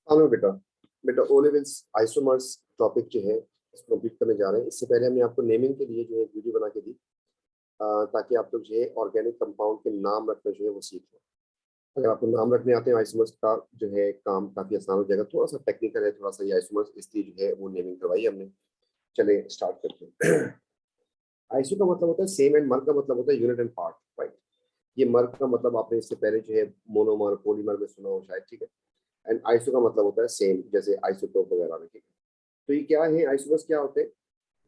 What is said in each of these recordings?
हाँ में बेटा बेटा ओ लेवल्स आइसोमर्स टॉपिक जो है इसको कंप्लीट करने जा रहे हैं। इससे पहले हमने आपको नेमिंग के लिए जो है वीडियो बना के दी, ताकि आप लोग जो है ऑर्गेनिक कंपाउंड के नाम रखना जो है वो सीख लें। अगर आपको नाम रखने आते हैं आइसोमर्स का जो है काम काफी आसान हो जाएगा। थोड़ा सा टेक्निकल है, थोड़ा सा ये आइसोमर्स, इसलिए जो है वो नेमिंग करवाई हमने। चले स्टार्ट करते हैं। आइसो का मतलब होता है सेम, एंड मर का मतलब होता है यूनिट एंड पार्ट, राइट। ये मर का मतलब आपने इससे पहले जो है मोनोमर पॉलीमर में सुना हो शायद, ठीक है। एंड आइसो का मतलब होता है सेम, जैसे आइसोटोप वगैरह में, ठीक है। तो ये क्या है, आइसोमर्स क्या होते हैं?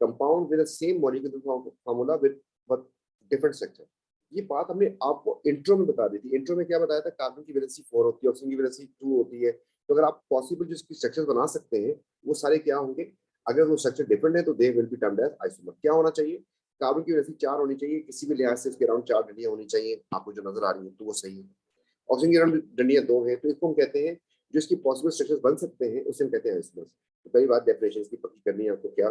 Compound with the same molecular formula with but different structure. ये बात हमने आपको इंट्रो में बता दी थी। इंट्रो में क्या बताया था? कार्बन की वैलेंसी 4 होती है, ऑक्सीजन की वैलेंसी 2 होती है। तो अगर आप पॉसिबल जो इसकी स्ट्रक्चर बना सकते हैं वो सारे क्या होंगे? अगर वो स्ट्रक्चर डिफरेंट है तो they will be termed as isomer. क्या होना चाहिए? कार्बन की वैलेंसी 4 होनी चाहिए, किसी भी लिहाज से इसके अराउंड 4 डंडियां होनी चाहिए। आपको जो नजर आ रही है तो वो सही है। ऑक्सीजन की अराउंड डंडियां 2 है, तो इसको हम कहते हैं, जो इसकी पॉसिबल स्ट्रक्चर्स बन सकते हैं उसे हम कहते हैं आइसोमर्स। तो पहली बात डेफिनेशन की पक्की करनी है आपको। क्या?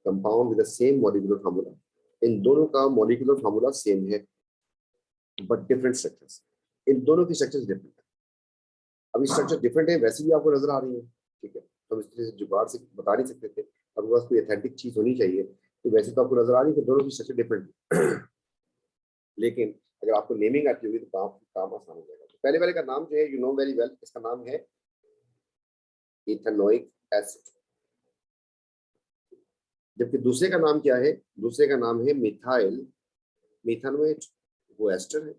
Compound with the same molecular formula. इन दोनों का मॉलिक्यूलर फार्मूला सेम है बट डिफरेंट स्ट्रक्चर्स। इन दोनों की स्ट्रक्चर्स डिफरेंट है। अभी स्ट्रक्चर डिफरेंट है, वैसे भी आपको नजर आ रही है, ठीक है। हम इस तरह से जुगाड़ से बता नहीं सकते थे। अब बस कोई ऑथेंटिक चीज होनी चाहिए, तो वैसे तो आपको नजर आ रही है कि दोनों की स्ट्रक्चर डिफरेंट है। लेकिन अगर आपको नेमिंग आती होगी तो काम आसान हो जाएगा। तो पहले वाले का नाम जो है यू नो वेरी वेल, इसका नाम है इथेनोइक एसिड। जबकि दूसरे का नाम क्या है? दूसरे का नाम है मिथाइल मिथानोएट, वो एस्टर है।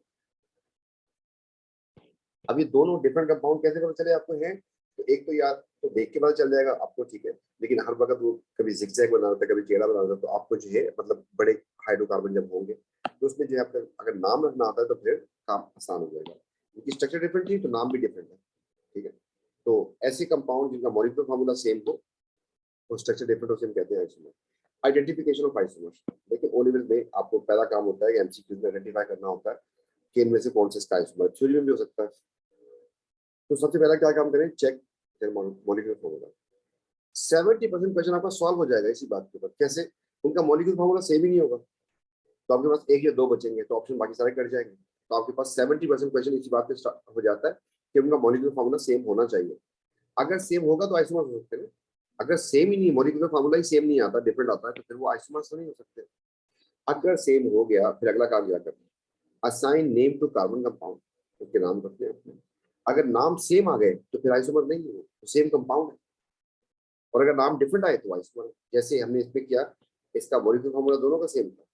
अब ये दोनों डिफरेंट कंपाउंड कैसे पता चले आपको है? तो एक तो यार तो देख के पता चल जाएगा आपको, ठीक है। लेकिन हर वक्त वो कभी जिगजैग बना होता है, कभी टेढ़ा बना होता है, तो आपको जो है मतलब बड़े हाइड्रोकार्बन जब होंगे तो उसमें जो है आपका अगर नाम रखना आता है तो फिर काम आसान हो जाएगा, क्योंकि स्ट्रक्चर डिफरेंट थी तो नाम भी डिफरेंट है, ठीक है। तो ऐसे कंपाउंड जिनका मॉलिक्यूलर फार्मूला सेम हो और स्ट्रक्चर डिफरेंट हो, हम कहते हैं आइसोमर। Identification of isomers. देखिए ओ लेवल में आपको पहला काम होता है एमसीक्यूज में आइडेंटिफाई करना होता है कि इनमें से कौन से इसका आइसोमर। थ्योरी में भी हो सकता है। तो सबसे पहला क्या काम करें? Check molecular formula. 70% क्वेश्चन आपका सॉल्व हो जाएगा इसी बात के ऊपर। कैसे? उनका मॉलिक्यूलर फार्मूला सेम ही नहीं होगा, तो आपके पास एक या दो बचेंगे, तो ऑप्शन बाकी सारे कट जाएंगे। तो आपके पास 70% क्वेश्चन इसी बात पे हो जाता है कि उनका मॉलिक्यूलर फार्मूला सेम होना चाहिए। अगर सेम होगा तो आइसोमर हो सकते हैं। अगर सेम ही नहीं, मॉलिक्यूलर फार्मूला ही सेम नहीं आता, डिफरेंट आता है, तो फिर वो आइसोमर्स नहीं हो सकते। अगर सेम हो गया फिर अगला काम क्या करना? Assign name to carbon compound, उसके नाम रखते हैं अपने। अगर नाम सेम आ गए तो फिर आइसोमर नहीं है, तो सेम कंपाउंड है। और अगर नाम डिफरेंट आए तो आइसोमर है। जैसे हमने इसमें किया, इसका मॉलिक्यूलर फार्मूला दोनों का सेम था।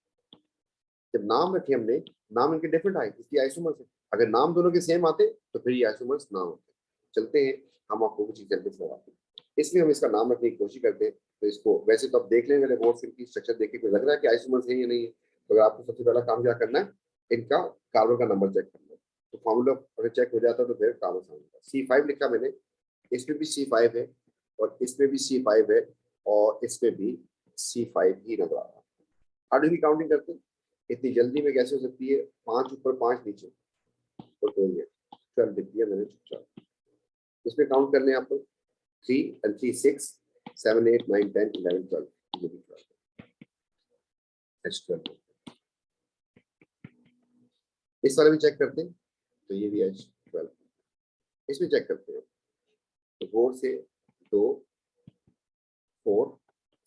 जब नाम रखे हमने, नाम इनके डिफरेंट आए इसलिए आइसोमर्स है। अगर नाम दोनों के सेम आते तो फिर ये आइसोमर्स ना होते। चलते हैं, हम आपको कुछ एग्जाम्पल्स लगाते हैं। इसमें हम इसका नाम रखने की कोशिश करते हैं। तो इसको वैसे तो आप देख लें, मैंने बोर्ड की स्ट्रक्चर देख के लग रहा है कि आइसोमर्स है या नहीं है। तो अगर आपको सबसे पहला काम क्या करना है, इनका कार्बन का नंबर चेक करना है। तो फॉर्मूला अगर चेक हो जाता तो फिर काम आसान होता। C5 लिखा मैंने, इसमें भी C5 है और इसमें भी C5 है और इसमें भी C5 ही नजर आ रहा है। आगे की काउंटिंग करते हैं। इतनी जल्दी में कैसे हो सकती है? 5 ऊपर 5 नीचे, और कोई है 12 लिख दिया मैंने चुपचाप। इसमें काउंट करने हैं आपको 3 and 3 6 7 8 9 10 11 12, ये भी 12 H12। इस वाले भी चेक करते हैं, तो ये भी H12। इसमें चेक करते हैं तो 4 से 2 4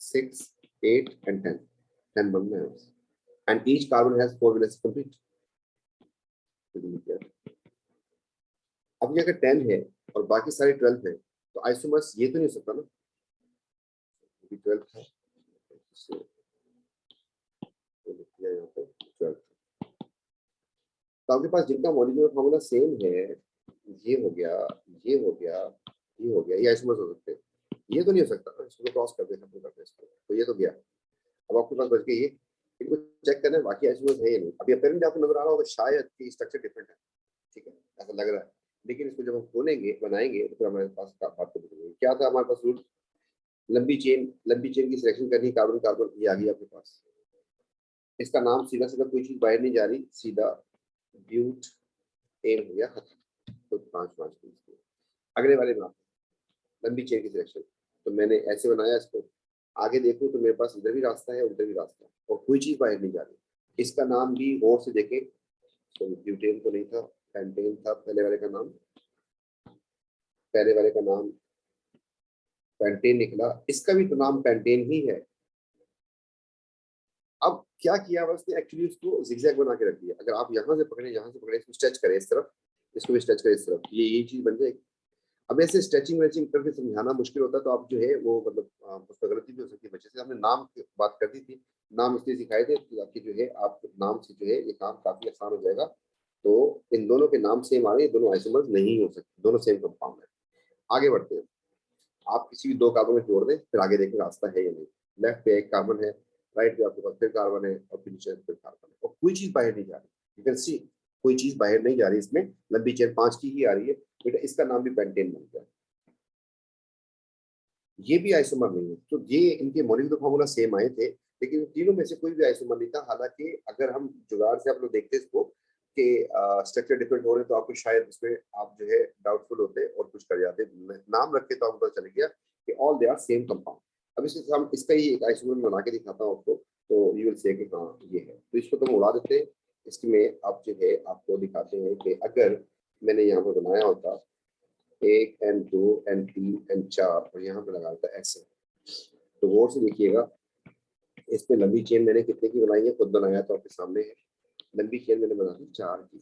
6 8 and 10, 10 बनना है and each carbon has 4 valence complete। अब ये अगर 10 है और बाकी सारे 12 है तो आइसोमर्स ये तो नहीं हो सकता ना, 12 था यहाँ पे 12। तो आपके पास जिनका मॉलिक्यूलर फार्मूला सेम है, ये हो गया, ये हो गया, ये हो गया, ये आइसोमर्स हो सकते हैं। ये तो नहीं हो सकता ना, इसको क्रॉस कर देना पड़ेगा इसको। तो ये तो गया। अब आपके पास बच गई ये। इनको चेक करना है बाकी आइसोमर्स है या नहीं। अभी अपेरेंटली आपको नजर आ रहा होगा शायद कि स्ट्रक्चर डिफरेंट है, ठीक है, ऐसा लग रहा है। लेकिन इसको जब हम खोलेंगे बनाएंगे तो फिर हमारे पास बात को देखेंगे क्या था हमारे पास रूल। लंबी चेन की सिलेक्शन करनी, कार्बन कार्बन, ये आ गई आपके पास। इसका नाम सीधा सीधा कोई चीज बाहर नहीं जा रही, सीधा ब्यूट एन हो गया खत्म। तो 5 5 अगले वाले में लंबी चेन की सिलेक्शन। तो मैंने ऐसे बनाया इसको, आगे देखूं तो मेरे पास इधर भी रास्ता है उधर भी रास्ता है और कोई चीज बाहर नहीं जा रही। इसका नाम भी गौर से देखें, तो ब्यूटेन तो नहीं था, पेंटेन था पहले वाले का नाम। पहले वाले का नाम पेंटेन निकला, इसका भी तो नाम पेंटेन ही है। अब क्या किया उसने, एक्चुअली उसको जिगजैग बना के रख दिया। अगर आप यहाँ से पकड़े, यहाँ से पकड़े, इसको स्ट्रेच करें इस तरफ, इसको भी स्ट्रेच करें इस तरफ, ये चीज बन जाएगी। अब ऐसे स्ट्रेचिंग वेचिंग करके समझाना मुश्किल होता है, तो आप जो है वो मतलब उसमें गलती भी हो सकती है बच्चे से। हमने नाम की बात कर दी थी, नाम इसलिए सिखाए थे ताकि जो है आप नाम से जो है ये काम काफी आसान हो जाएगा। तो इन दोनों के नाम सेम आ रहे हैं, दोनों आइसोमर्स नहीं हो सकते, दोनों सेम कंपाउंड है। आगे बढ़ते हैं, आप किसी भी दो कार्बन में जोड़ दें, फिर आगे देखें रास्ता है या नहीं। लेफ्ट पे एक कार्बन है, राइट पे आपके पास फिर कार्बन है, और फिर फिर कार्बन है, और कोई चीज बाहर नहीं जा रही। यू कैन सी, कोई चीज बाहर नहीं जा रही, इसमें लंबी चेन 5 की ही आ रही है। बेटा इसका नाम भी पेंटेन बन गया। ये भी आइसोमर नहीं है, तो ये इनके मॉलिक्यूलर फॉर्मूला सेम आए थे, लेकिन तीनों में से कोई भी आइसोमर नहीं था। हालांकि अगर हम जुगाड़ से आप लोग देखते इसको कि स्ट्रक्चर डिफरेंट हो रहे, तो आपको शायद इसमें आप जो है डाउटफुल होते और कुछ कर जाते। नाम रख के तो आपको पता चल गया कि all they are same compound. अब इसके हम इसका ही एक आइसोमर बना के दिखाता हूँ आपको, तो यू विल से कि हाँ ये है। तो इसको तो हम उड़ा देते हैं। इसमें आप जो है आपको दिखाते हैं कि अगर मैंने यहाँ पर बनाया होता 1 एंड 2 एंड 3 एंड 4 और यहाँ पे लगाता है ऐसे, तो गौर से देखिएगा इसमें लंबी चेन मैंने कितने की बनाई है, खुद बनाया तो आपके सामने है। लंबी चेन मैंने बना दी 4 की,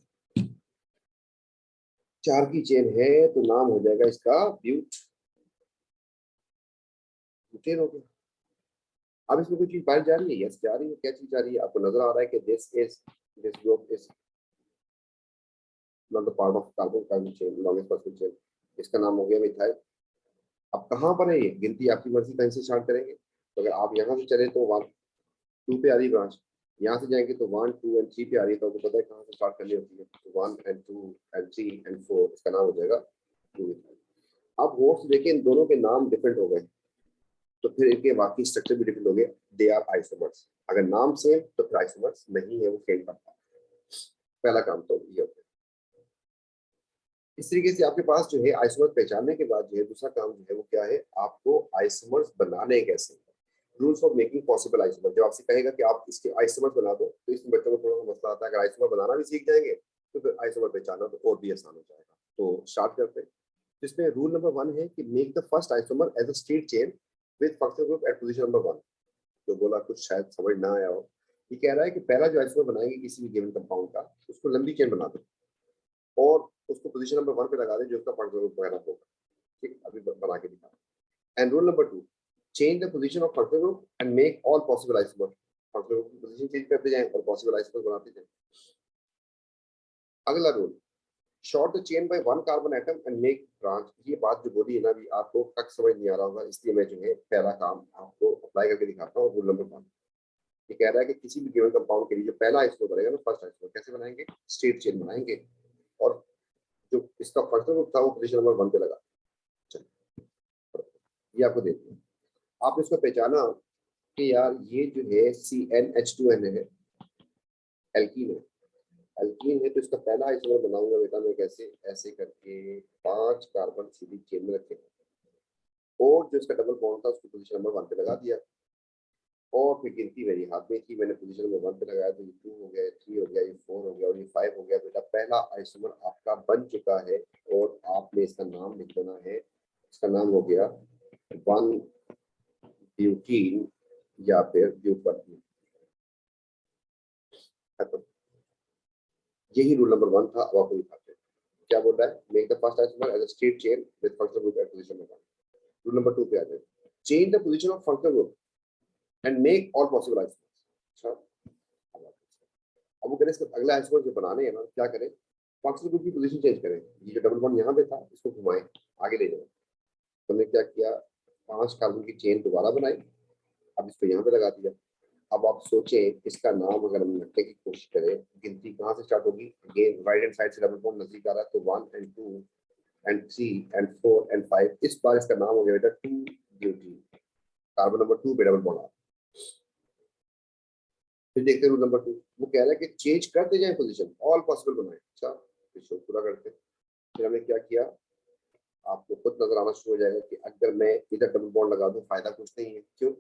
4 की चेन है, तो नाम हो जाएगा इसका ब्यूटेन हो गया। अब इसमें कोई चीज बाहर जा रही है? यस जा रही है। क्या चीज जा रही है? आपको नजर आ रहा है कि this group is not the part of carbon chain, longest possible chain. इसका नाम हो गया मिथाइल। अब कहाँ पर है ये गिनती? आपकी मर्जी कहीं से स्टार्ट करेंगे। तो अगर आप यहाँ से चले तो 1 2 पे आ रही ब्रांच, यहाँ से जाएंगे तो 1 2 एंड 3 पे आ रही है, तो आपको पता है कहाँ से स्टार्ट करनी होती है। तो 1 एंड 2 एंड 3 एंड 4, इसका नाम हो जाएगा 2। अब गौर से देखिए इन दोनों के नाम डिफरेंट हो गए, तो फिर इनके बाकी स्ट्रक्चर भी डिफरेंट हो गए। They are isomers. अगर नाम सेम तो फिर आइसोमर्स नहीं है, वो फेल करता है। पहला काम तो ये होता है। इस तरीके से आपके पास जो है आइसोमर्स पहचानने के बाद जो है दूसरा काम जो है वो क्या है, आपको आइसोमर्स बनाने कैसे। Rules of making possible isomer. जब आपसे कहेगा कि आप इसके आइसोमर्स बना दो, तो इसमें बच्चों को थोड़ा सा मसला आता है। अगर आइसोमर बनाना भी सीख जाएंगे तो फिर आइसोमर पहचानना तो और भी आसान हो जाएगा। तो स्टार्ट करते हैं। तो इसमें रूल नंबर 1 है कि make the first isomer as a straight chain with functional group at position number 1। जो बोला कुछ शायद समझ ना आया हो। ये कह रहा है कि पहला जो आइसोमर बनाएंगे किसी भी गिवन कंपाउंड का, उसको लंबी चेन बना दो और उसको पोजीशन नंबर 1 पे लगा दे, जो उसका फंक्शनल ग्रुप वगैरह होगा। ठीक, अभी बना के दिखा। And rule number 2, change the position of functional group and make all possible isomers। functional group की पोजीशन चेंज करते जाएं और पॉसिबल आइसोमर बनाते जाएं। अगला rule, short the chain by 1 carbon atom and make branch. ये बात जो बोली है ना अभी, आपको तक समझ नहीं आ रहा होगा, इसलिए मैं जो है पहला काम आपको अप्लाई करके दिखाता हूँ। रूल नंबर 1 ये कह रहा है कि किसी भी गिवन कंपाउंड के लिए जो पहला आइसोमर बनेगा ना, फर्स्ट आइसोमर कैसे बनाएंगे, स्ट्रेट चेन बनाएंगे और जो इसका फंक्शनल ग्रुप था वो पोजीशन नंबर 1 पे लगा। चलिए ये आपको देखते हैं। आपने इसको पहचाना कि यार ये जो है CnH2n है, एल्कीन है। एल्कीन है तो इसका पहला आइसोमर बनाऊंगा बेटा मैं कैसे, ऐसे करके 5 कार्बन सीधी चेन में रखे और जो इसका डबल बॉन्ड था उसको पोजीशन नंबर 1 पे लगा दिया। और फिर गिनती मेरी हाथ में थी, मैंने पोजीशन नंबर 1 पे लगाया, तो ये 2 हो गया, 3 हो गया, ये 4 हो गया और ये 5 हो गया। बेटा पहला आइसोमर आपका बन चुका है और आपने इसका नाम लिख देना है। इसका नाम हो गया 1 ब्यूटीन या फिर ब्यूटरन। यही रूल नंबर 1 था। अब आपको दिखाते हैं क्या बोल रहा है। Make the first isomer as a straight chain with functional group at position number 1। Rule number 2 पे आ जाए, change the position of functional group and make all possible isomers. अच्छा, अब वो करें इसका अगला आइसोमर जो बनाने हैं ना, क्या करें, फंक्शनल ग्रुप की पोजीशन चेंज करें। ये जो डबल बॉन्ड यहाँ पे था इसको घुमाएं, आगे ले जाए। तो हमने क्या किया, 5 कार्बन की चेन दोबारा बनाई, अब इसको यहाँ पे लगा दिया। अब आप सोचें इसका नाम अगर हम रखने की कोशिश करें, गिनती कहाँ से स्टार्ट होगी, अगेन राइट हैंड साइड से डबल बॉन्ड नजदीक आ रहा है, तो 1 एंड 2 एंड 3 एंड 4 एंड 5। इस बार इसका नाम हो गया बेटा 2 ब्यूटीन। कार्बन नंबर 2 पे डबल बॉन्ड आ। फिर देखते हैं रूल नंबर 2, वो कह रहा है कि चेंज करते जाए पोजीशन, ऑल पॉसिबल बनाए। अच्छा, इसको पूरा करते हैं। फिर हमने क्या किया, आपको खुद नजर आना शुरू हो जाएगा कि अगर मैं इधर डबल बॉन्ड लगा दूं फायदा कुछ नहीं है। क्यों?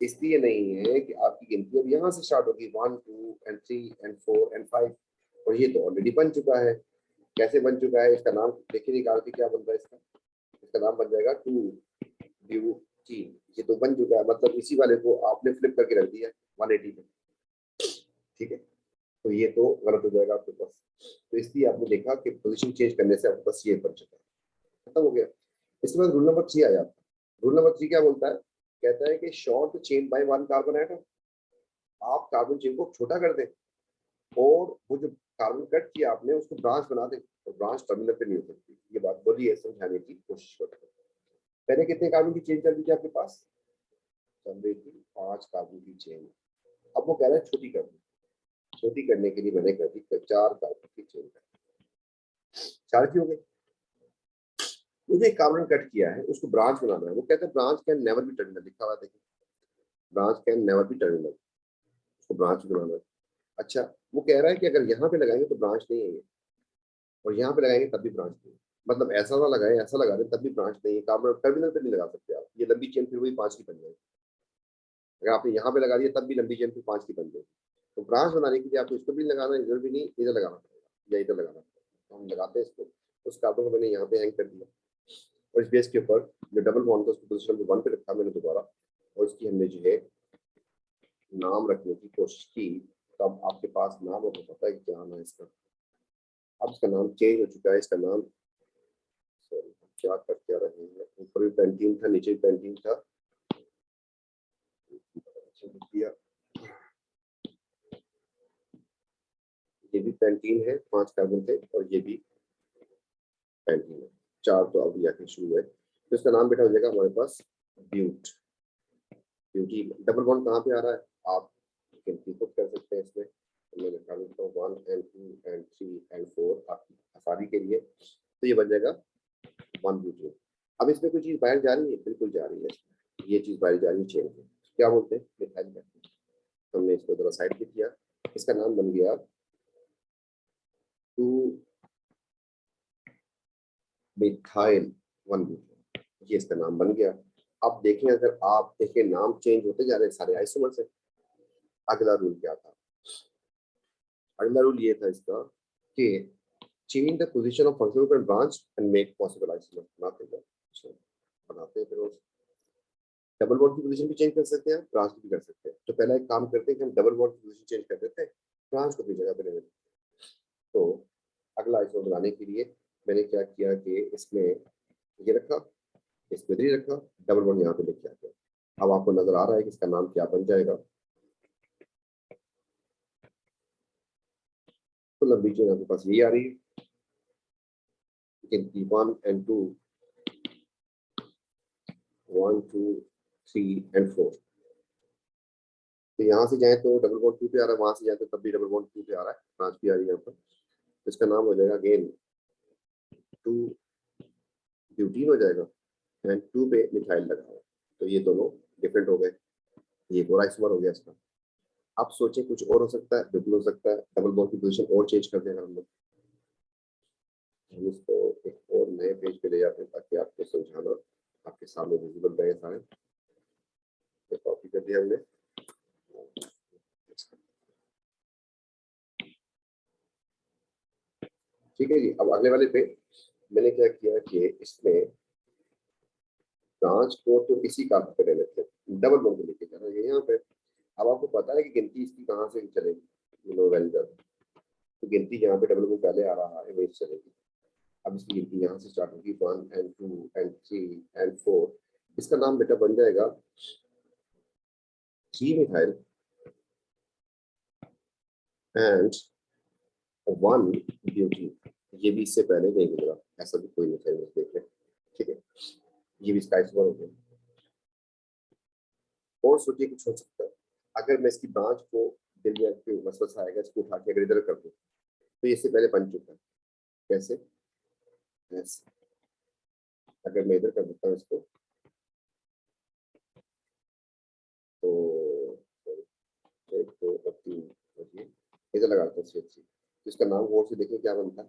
इसलिए नहीं है कि आपकी गिनती अब यहाँ से स्टार्ट होगी 1 2 एंड 3 एंड 4 एंड 5 और ये तो ऑलरेडी बन चुका है। कैसे बन चुका है, इसका नाम देखिए निकाल के क्या बनता है। इसका नाम बन जाएगा 2 ब्यूटीन, ये तो बन चुका है, मतलब इसी वाले को आपने फ्लिप करके रख दिया 180 पे, ठीक है। तो ये तो गलत हो जाएगा आपके पास। तो इसलिए आपने देखा कि पोजीशन चेंज करने से आपके पास ये बन चुका है, खत्म हो गया। इसके बाद रूल नंबर 3 आया। रूल नंबर 3 क्या बोलता है? कहता है कि short chain by one carbon atom. आप कार्बन चेन को छोटा कर दें और वो जो कार्बन कट किया आपने उसको ब्रांच बना दें, और ब्रांच टर्मिनल पे नहीं हो सकती। ये बात बोली है, समझाने की कोशिश करते हैं। पहले कितने कार्बन की चेन चल रही थी आपके पास? चल रही थी 5 कार्बन की चेन। अब वो कह रहा है छोटी कर दी। छोटी करने के लिए मैंने कर दी 4 कार्बन की चेन कर दी। 4 की हो गई। मुझे एक कार्बन कट किया है, उसको ब्रांच बनाना है। वो कहता है branch can never be terminal, लिखा हुआ है देखिए, branch can never be terminal, उसको ब्रांच बनाना है। अच्छा, वो कह रहा है कि अगर यहाँ पे लगाएंगे तो ब्रांच नहीं है ये, और यहाँ पे लगाएंगे तब भी ब्रांच नहीं है। मतलब ऐसा ना लगाए, ऐसा लगा दें तब भी ब्रांच नहीं है। कार्बन टर्मिनल पे नहीं लगा सकते आप, ये लंबी चेन फिर वही 5 की बन जाएगी। अगर आपने यहाँ पे लगा दिया तब भी लंबी चेन फिर 5 की बन जाएगी। तो ब्रांच बनाने के लिए आपको इसको भी लगाना है, इधर भी नहीं, इधर लगाना पड़ेगा या इधर लगाना पड़ेगा। तो हम लगाते हैं इसको, उस कार्बन को मैंने यहाँ पे हैंग कर दिया, और इस बेस के ऊपर जो डबल बॉन्ड था उसको पोजीशन नंबर 1 पे रखा मैंने दोबारा, और इसकी हमने जो है नाम रखने की कोशिश की। तब आपके पास नाम हो तो पता है कि क्या नाम है इसका। अब इसका नाम चेंज हो चुका है, इसका नाम, सॉरी क्या कर क्या रहे हैं, ऊपर भी पेंटिन था नीचे भी पेंटिन था, ये भी पेंटीन है, 5 कार्बन थे, और ये भी पेंटीन है, 4 तो अब आके शुरू है। तो इसका नाम बेटा हो जाएगा हमारे पास ब्यूट, ब्यूटी। डबल बॉन्ड कहाँ पे आ रहा है, आप गिनती खुद कर सकते हैं इसमें। मैं निकाल लेता हूँ 1 and 2 and 3 and 4 आपकी आसानी के लिए। तो ये बन जाएगा 1 ब्यूटी। अब इसमें कोई चीज़ बाहर जा रही है, बिल्कुल जा रही है, ये चीज़ बाहर जा रही है चेन में, क्या बोलते हैं, मिथाइल कहते हैं। हमने इसको जरा साइड पे किया, इसका नाम बन गया 2 मिथाइल 1 ब्यूटेन, ये इसका नाम बन गया। अब देखें, अगर आप देखें नाम चेंज होते जा रहे हैं सारे आइसोमर से। अगला रूल क्या था? अगला रूल ये था इसका कि change the position of functional group and branch and make possible isomer. बनाते हैं फिर उस डबल बॉन्ड की पोजीशन भी चेंज कर सकते हैं, ब्रांच भी कर सकते हैं। तो पहला एक काम करते हैं कि हम डबल बॉन्ड की पोजीशन चेंज कर देते हैं, ब्रांच को भी जगह पे ले लेते हैं। तो अगला आइसोमर बनाने के लिए मैंने क्या किया कि इसमें ये रखा, इसमें 3 रखा, डबल बॉन्ड यहाँ पे लेके आ गया। अब आपको नजर आ रहा है कि इसका नाम क्या बन जाएगा। तो लंबी चेन आपके पास यही आ रही है, 1 and 2, 1 2 3 and 4। तो यहाँ से जाए तो डबल बॉन्ड 2 पे आ रहा है, वहां से जाए तो तब भी डबल बॉन्ड 2 पे आ रहा है, ब्रांच भी आ रही है यहाँ पर। तो इसका नाम हो जाएगा अगेन 2 ब्यूटीन हो जाएगा, एंड 2 पे मिथाइल लगा हुआ है। तो ये दोनों डिफरेंट हो गए, ये और आइसोमर हो गया इसका। आप सोचें कुछ और हो सकता है, बिल्कुल हो सकता है, डबल बॉन्ड की पोजीशन और चेंज कर देना हम लोग। हम इसको एक और नए पेज पे ले जाते हैं ताकि आपको समझाना आपके सामने विजिबल रहे सारे। तो कॉपी कर दिया हमने, ठीक है जी। अब अगले वाले पे मैंने क्या किया कि इसमें ब्रांच को तो इसी का पे ले लेते हैं, डबल बॉन्ड को लेके जाना है यहाँ पे। अब आपको पता है कि गिनती इसकी कहाँ से चलेगी, वेल तो गिनती यहाँ पे डबल बॉन्ड पहले आ रहा है वही चलेगी। अब इसकी गिनती यहाँ से स्टार्ट होगी 1 and 2 and 3 and 4। इसका नाम बेटा बन जाएगा 3 मिथाइल एंड 1 ब्यूटीन। ये भी इससे पहले नहीं गुजरा, ऐसा भी कोई मिथाइल देख लें, ठीक है। ये भी इसका आइसोमर हो गया। और सोचिए कुछ हो सकता है, अगर मैं इसकी ब्रांच को दिल में रख के वसवसा आएगा, इसको उठा के अगर इधर कर दूं तो ये इससे पहले बन चुका है। कैसे? ऐसे अगर मैं इधर कर देता हूँ इसको, तो एक दो और 3 इधर लगाता हूँ CH3। तो इसका नाम गौर से देखिए क्या बनता है।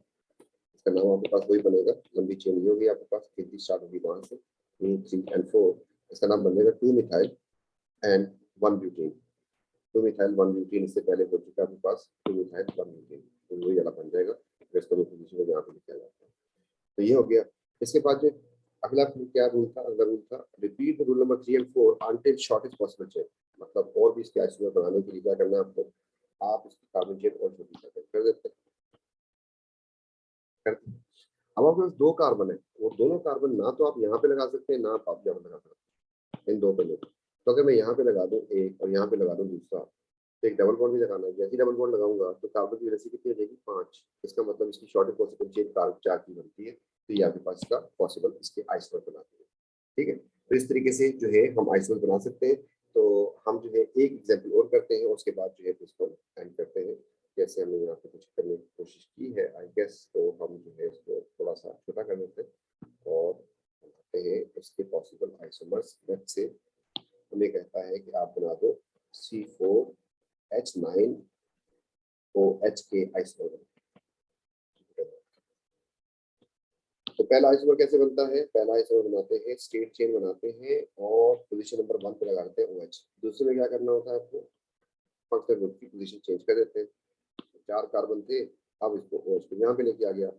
इसका नाम आपके पास वही बनेगा, लंबी चेन ही होगी आपके पास, गिनती स्टार्ट होगी वहां से 2 3 and 4। इसका नाम बनेगा 2 methyl and 1 butene. 2 methyl 1 butene इससे पहले हो चुका है आपके पास 2 मिथाइल 1 ब्यूटीन, तो वही वाला बन जाएगा। इसको पोजीशन में यहाँ पे लिखा जाता है। तो ये हो गया। इसके बाद जो अगला क्या रूल था? अगला रूल था repeat rule number 3 and 4 until shortest possible chain. मतलब और भी इसके आइसोमर बनाने के लिए क्या करना है आपको, आप इसकी कार्बन चेन और छोटी कर देते हैं। अब आपके पास 2 कार्बन है, वो दोनों कार्बन ना तो आप यहाँ पे लगा सकते हैं, ना आप यहाँ पे लगा सकते हैं, इन 2 पे नहीं। तो अगर मैं यहाँ पे लगा दूं एक और यहाँ पे लगा दूं दूसरा, तो एक डबल बॉन्ड भी लगाना है। जैसे ही डबल बॉन्ड लगाऊंगा तो कार्बन की वैल्यू कितनी हो जाएगी? 5। इसका मतलब इसकी शॉर्टेस्ट पॉसिबल चेन 4 की बनती है। तो ये आपके पास इसका पॉसिबल इसके आइसोमर बनाते हैं। ठीक है, तो इस तरीके से जो है हम आइसोमर बना सकते हैं। तो हम जो है एक एग्जाम्पल और करते हैं, उसके बाद जो है इसको एंड करते हैं। जैसे हमने यहाँ पे कुछ करने की कोशिश की है आई गेस, तो हम जो है इसको थोड़ा सा छोटा कर देते हैं और बनाते हैं इसके पॉसिबल आइसोमर्स। लेट्स से हमें कहता है कि आप बना दो C4H9OH के आइसोमर। तो पहला आइसोमर कैसे बनता है? पहला आइसोमर बनाते हैं, स्टेट चेन बनाते हैं और पोजीशन नंबर 1 पे लगा देते हैं OH। दूसरे में क्या करना होता है आपको? फंक्शनल ग्रुप की पोजीशन चेंज कर देते हैं। 4 कार्बन थे, अब इसको OH को यहाँ पे लेके आ गया।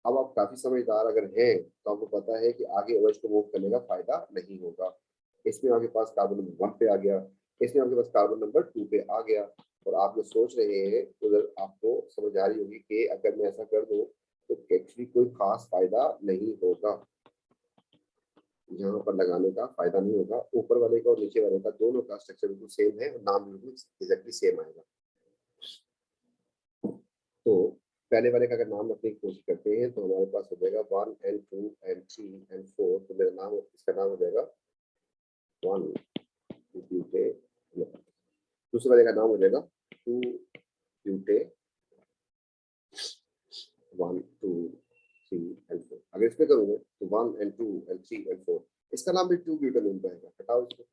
अब आप काफी समझदार अगर हैं तो आपको पता है कि आगे OH को मूव करने का फायदा नहीं होगा। इसमें आपके पास कार्बन नंबर 1 पे आ गया, इसमें आपके पास कार्बन नंबर 2 पे आ गया। और आप जो सोच रहे हैं उधर आपको समझ आ रही होगी कि अगर मैं ऐसा कर दूं तो एक्चुअली कोई खास फायदा नहीं होगा, यहाँ पर लगाने का फायदा नहीं होगा। ऊपर वाले का और नीचे वाले का दोनों का स्ट्रक्चर बिल्कुल सेम है और नाम बिल्कुल एग्जैक्टली सेम आएगा। तो पहले वाले का अगर नाम रखने की कोशिश करते हैं तो हमारे पास हो जाएगा 1 and 2 and 3 and 4। तो मेरा नाम, इसका नाम हो जाएगा 1 ब्यूटे। दूसरे वाले का नाम हो जाएगा 2 ब्यूटे 1 2 3 and 4। अगर इसमें करूंगा तो 1 and 2 and 3 and 4, इसका नाम भी 2 ब्यूटानोन रहेगा। हटाओ इसको,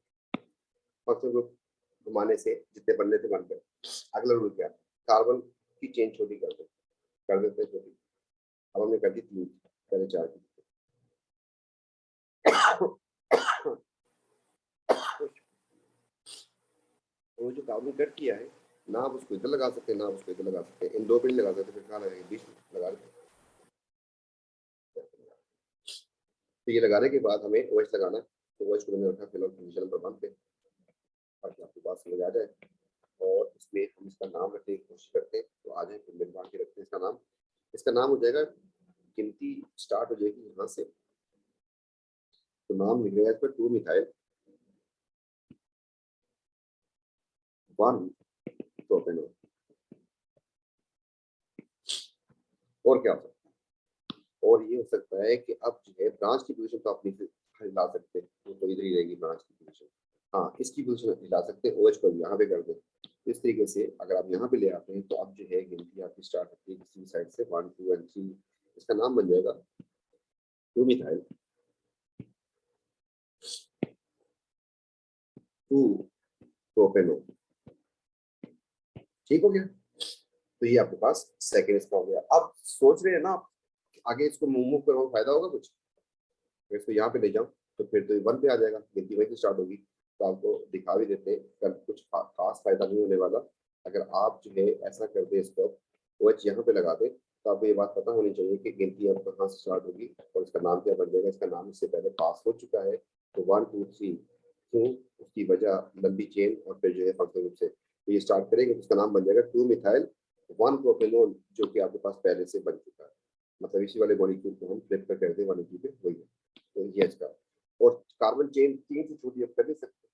फंक्शनल ग्रुप घुमाने से जितने बनने थे बन गए। अगला रूल क्या है? कार्बन की चेन छोटी कर देते हैं छोटी। अब हमने कर दी 3, पहले 4 की। वो जो कार्बन कट किया है ना, आप उसको इधर लगा सकते हैं, ना आप उसको इधर लगा सकते हैं। इन 2 पे नहीं लगा सकते, फिर कहाँ लगाएंगे? बीच में लगा देते। तो ये लगाने के बाद हमें OH लगाना है। तो OH को मैंने रखा फिलहाल पोजीशन नंबर 1 पे, ताकि आपको बात समझ आ जाए। और इसमें हम इसका नाम रखने की कोशिश करते हैं, तो आ जाए फिर मिलवा के रखते हैं इसका नाम। इसका नाम हो जाएगा, गिनती स्टार्ट हो जाएगी यहाँ से। तो नाम लिखेगा इस पर 2 मिथाइल 1 प्रोपेनॉल। और क्या हो सकता है? और ये हो सकता है कि अब जो है ब्रांच की पोजीशन तो आप हिला सकते हैं, वो तो इधर ही रहेगी ब्रांच की पोजीशन। हाँ, इसकी पोजीशन हिला सकते हैं, OH को यहाँ पे कर दें। इस तरीके से अगर आप यहाँ पे ले आते हैं तो अब जो है गिनती आपकी स्टार्ट होती है किसी साइड से 1 2 and 3। इसका नाम बन जाएगा 2 मिथाइल 2 प्रोपेनॉल। ठीक हो गया? तो ये आपके पास सेकेंड इसका हो गया। अब सोच रहे हैं ना आप आगे इसको मूव करो, फायदा होगा कुछ? अगर इसको यहाँ पे ले जाऊं तो फिर तो 1 पे आ जाएगा, गिनती वहीं से स्टार्ट होगी। तो आपको दिखा भी देते हैं, कल कुछ खास फायदा नहीं होने वाला। अगर आप जो है ऐसा कर दे, इसको OH यहाँ पे लगा दे, तो आपको ये बात पता होनी चाहिए कि गिनती अब कहाँ से स्टार्ट होगी और इसका नाम क्या बन जाएगा। इसका नाम इससे पहले पास हो चुका है, तो 1 2 3 क्यों? उसकी वजह लंबी चेन और फिर जो है फंक्शनल ग्रुप से। तो ये स्टार्ट करेंगे तो इसका नाम बन जाएगा 2 मिथाइल 1 प्रोपेनॉल, जो कि आपके पास पहले से बन चुका है। मतलब इसी वाले मॉलिक्यूल को हम फ्लिप कर दें 1 पे, वही है। तो ये इसका। और कार्बन चेन 3 से छोटी अब कर नहीं सकते।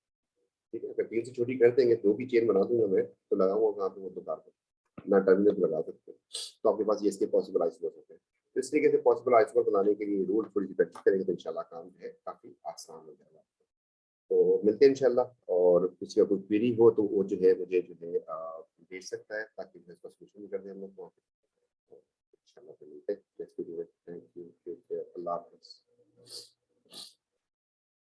ठीक है, अगर 3 से छोटी कर देंगे 2 की चेन बना दूंगा मैं, तो लगाऊंगा कहाँ पे? वो तो कार्बन ना टर्मिनल लगा सकते। तो आपके पास ये इसके पॉसिबल आइसोमर होते हैं। तो इस तरीके से पॉसिबल आइसोमर बनाने के लिए रूल थोड़ी सी प्रैक्टिस करेंगे तो इंशाल्लाह काम जो है काफी आसान हो जाएगा। तो मिलते हैं इंशाल्लाह। और किसी का कोई क्वेरी हो तो वो जो है मुझे जो है भेज सकता है, ताकि मैं इसका सोल्यूशन कर दें हम लोग। इंशाल्लाह मिलते हैं नेक्स्ट वीडियो में। थैंक यू, अल्लाह हाफिज़।